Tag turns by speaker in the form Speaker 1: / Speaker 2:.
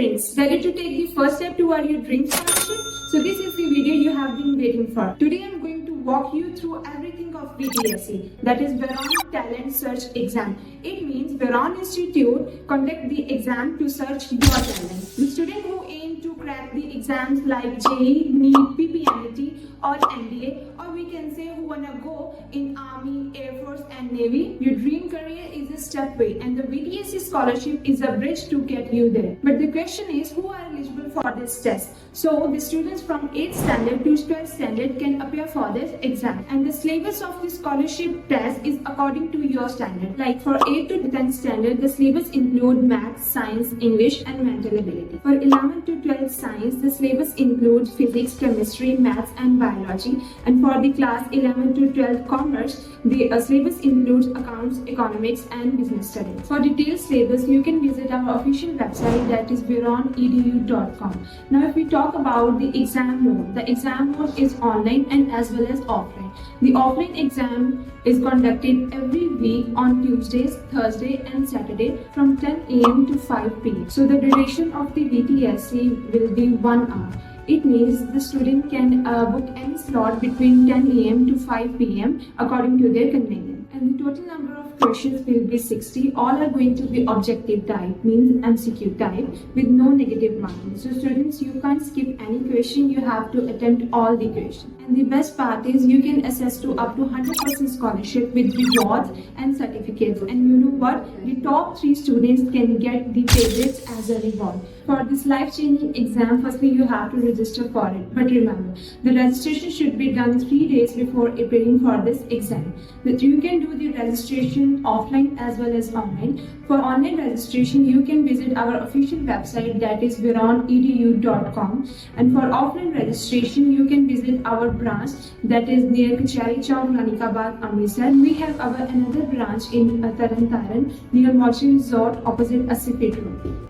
Speaker 1: friends, ready to take the first step toward your dream scholarship? So this is the video you have been waiting for. Today I'm going to walk you through everything of VTSE, that is Veron Talent Search Exam. It means Veron Institute conduct the exam to search your talent. The student who aim to crack the exams like JEE, NEET, PPMT or NDA, or we can say who wanna go in Army, Air Force and Navy, your dream career is a step away and the VTSE scholarship is a bridge to get you there. But the question is, who are eligible for this test? So the students from 8th standard to 12th standard can appear for this exam, and the syllabus of the scholarship test is according to your standard. Like for 8th to 10th standard, the syllabus include maths, science, English and mental ability. For 11th to 12th science, the syllabus includes physics, chemistry, maths and biology. And for the class 11th to 12th commerce, the syllabus includes accounts, economics and business studies. For detailed syllabus, you can visit our official website, that is veronedu.com. Now if we talk about the exam mode, the exam mode is online and as well as offline. The offline exam is conducted every week on Tuesdays, Thursday and Saturday from 10 a.m. to 5 p.m. So the duration of the VTSE will be 1 hour. It means the student can book any slot between 10 a.m. to 5 p.m. according to their convenience. And the total number of questions will be 60. All are going to be objective type, means MCQ type, with no negative marking. So students, you can't skip any question, you have to attempt all the questions. And the best part is you can access to up to 100% scholarship with rewards and certificates. And you know what? The top 3 students can get the favorites as a reward. For this life-changing exam, firstly you have to register for it. But remember, the registration should be done 3 days before appearing for this exam. That you can do the registration offline as well as online. For online registration, you can visit our official website, that is veronedu.com. And for offline registration, you can visit our branch, that is near Kachari Chowk, Rani, Bagh, Amritsar. We have our another branch in Tarn Taran near Moulsri Resort opposite Asifit Road.